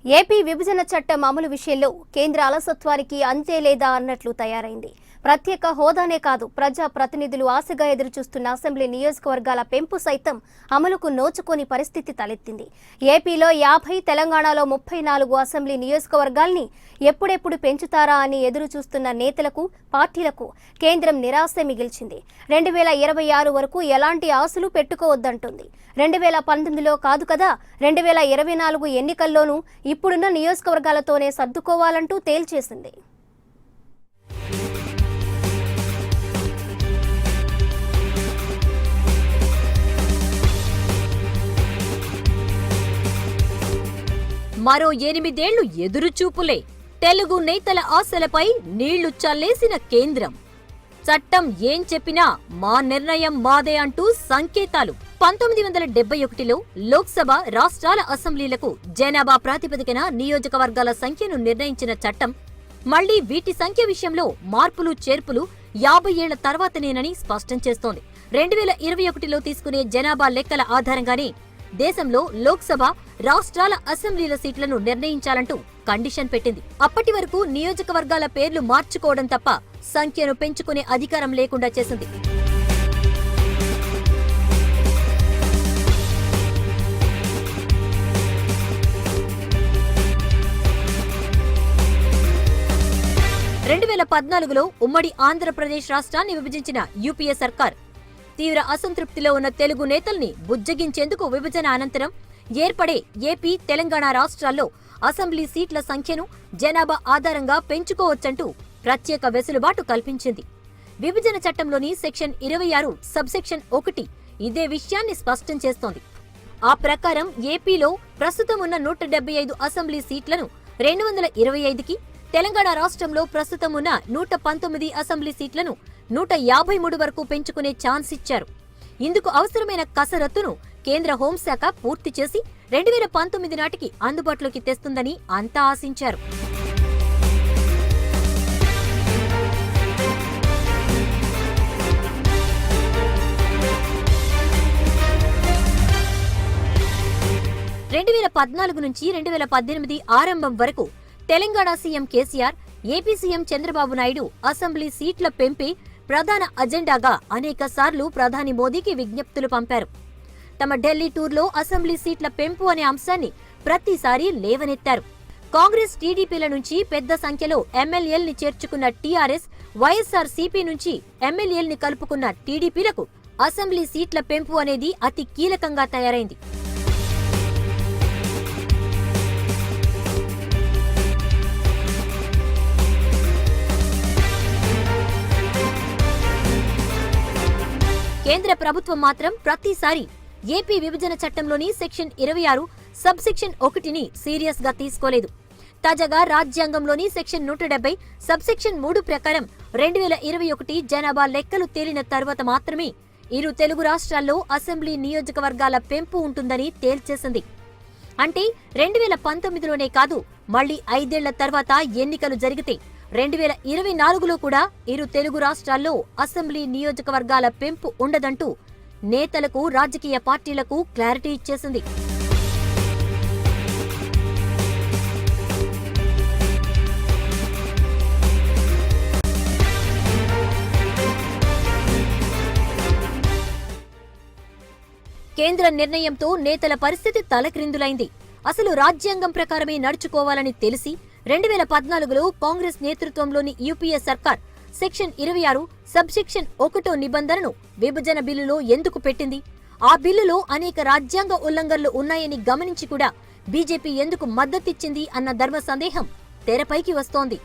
AP విభజన చట్టం అమలు విషయంలో కేంద్ర అలసత్వానికి అంతే లేదా అన్నట్లు తయారైంది. ప్రత్యేక హోదానే కాదు, ప్రజా ప్రతినిధులు ఆశగా ఎదురుచూస్తున్న అసెంబ్లీ నియోజకవర్గాల పెంపు సైతం అమలుకు నోచుకోని పరిస్థితి తలెత్తింది. ఏపీలో 50, తెలంగాణలో 34 అసెంబ్లీ నియోజకవర్గాల్ని ఎప్పుడెప్పుడు పెంచుతారా అని ఎదురుచూస్తున్న నేతలకు, పార్టీలకు కేంద్రం నిరాశ మిగిల్చింది. 2026 వరకు ఎలాంటి ఆశలు పెట్టుకోవద్దంటుంది. 2019లో కాదు కదా, 2024 ఎన్నికల్లోనూ ఇప్పుడున్న నియోజకవర్గాలతోనే సర్దుకోవాలంటూ తేల్చేసింది. మరో 8 ఏళ్లు ఎదురుచూపులే. తెలుగు నేతల ఆశలపై నీళ్లు చల్లేసిన కేంద్రం. చట్టం ఏం చెప్పినా మా నిర్ణయం మాదే అంటూ సంకేతాలు. 1971లో లోక్సభ, రాష్ట్రాల అసెంబ్లీలకు జనాభా ప్రాతిపదికన నియోజకవర్గాల సంఖ్యను నిర్ణయించిన చట్టం మళ్లీ వీటి సంఖ్య విషయంలో మార్పులు చేర్పులు 50 ఏళ్ల తర్వాతనేనని స్పష్టం చేస్తోంది. 2021లో తీసుకునే జనాభా లెక్కల ఆధారంగానే దేశంలో లోక్సభ, రాష్ట్రాల అసెంబ్లీల సీట్లను నిర్ణయించాలంటూ కండిషన్ పెట్టింది. అప్పటి వరకు నియోజకవర్గాల పేర్లు మార్చుకోవడం తప్ప సంఖ్యను పెంచుకునే అధికారం లేకుండా చేసింది. లో ఉమ్మడి ఆంధ్రప్రదేశ్ రాష్ట్రాన్ని విభజించిన యూపీఏ సర్కార్ తీవ్ర అసంతృప్తిలో ఉన్న తెలుగు నేతల్ని బుజ్జగించేందుకు విభజన అనంతరం ఏర్పడే ఏపీ, తెలంగాణ రాష్ట్రాల్లో అసెంబ్లీ సీట్ల సంఖ్యను జనాభా ఆధారంగా పెంచుకోవచ్చంటూ ప్రత్యేక వెసులుబాటు కల్పించింది. విభజన చట్టంలోని సెక్షన్ 26 సబ్సెక్షన్ 1 ఇదే విషయాన్ని స్పష్టం చేస్తోంది. ఆ ప్రకారం ఏపీలో ప్రస్తుతం ఉన్న 175 అసెంబ్లీ సీట్లను 225కి, తెలంగాణ రాష్ట్రంలో ప్రస్తుతం ఉన్న 119 అసెంబ్లీ సీట్లను 153 వరకు పెంచుకునే ఛాన్స్ ఇచ్చారు. ఇందుకు అవసరమైన కసరత్తును కేంద్ర హోంశాఖ పూర్తి చేసి 2019 నాటికి అందుబాటులోకి తెస్తుందని అంతా ఆశించారు. నుంచి 2018 ఆరంభం వరకు Telangana CM KCR, AP CM Chandrababu Naidu assembly సీట్ల పెంపే ప్రధాన అజెండాగా అనేకసార్లు ప్రధాని మోదీకి విజ్ఞప్తులు పంపారు. తమ ఢిల్లీ టూర్లో అసెంబ్లీ సీట్ల పెంపు అనే అంశాన్ని ప్రతిసారి లేవనెత్తారు. కాంగ్రెస్, టీడీపీల నుంచి పెద్ద సంఖ్యలో ఎమ్మెల్యేల్ని చేర్చుకున్న టీఆర్ఎస్, వైఎస్ఆర్ సీపీ నుంచి ఎమ్మెల్యేల్ని కలుపుకున్న టీడీపీలకు అసెంబ్లీ సీట్ల పెంపు అనేది అతి కీలకంగా తయారైంది. కేంద్ర ప్రభుత్వం మాత్రం ప్రతిసారి ఏపీ విభజన చట్టంలోని సెక్షన్ 26 సబ్సెక్షన్ 1ని సీరియస్ గా తీసుకోలేదు. తాజాగా రాజ్యాంగంలోని సెక్షన్ 170 సబ్సెక్షన్ 3 ప్రకారం 2021 జనాభా లెక్కలు తేలిన తర్వాత మాత్రమే ఇరు తెలుగు రాష్ట్రాల్లో అసెంబ్లీ నియోజకవర్గాల పెంపు ఉంటుందని తేల్చేసింది. అంటే 2019లోనే కాదు, మళ్లీ 5 ఏళ్ల తర్వాత ఎన్నికలు జరిగితే 2024లో కూడా ఇరు తెలుగు రాష్ట్రాల్లో అసెంబ్లీ నియోజకవర్గాల పెంపు ఉండదంటూ నేతలకు, రాజకీయ పార్టీలకు క్లారిటీ ఇచ్చేసింది. కేంద్ర నిర్ణయంతో నేతల పరిస్థితి తలక్రిందులైంది. అసలు రాజ్యాంగం ప్రకారమే నడుచుకోవాలని తెలిసి 2014లో కాంగ్రెస్ నేతృత్వంలోని యూపీఏ సర్కార్ సెక్షన్ 26 సబ్సెక్షన్ 1 నిబంధనను విభజన బిల్లులో ఎందుకు పెట్టింది? ఆ బిల్లులో అనేక రాజ్యాంగ ఉల్లంఘనలు ఉన్నాయని గమనించి కూడా బీజేపీ ఎందుకు మద్దతిచ్చింది అన్న ధర్మ సందేహం తెరపైకి వస్తోంది.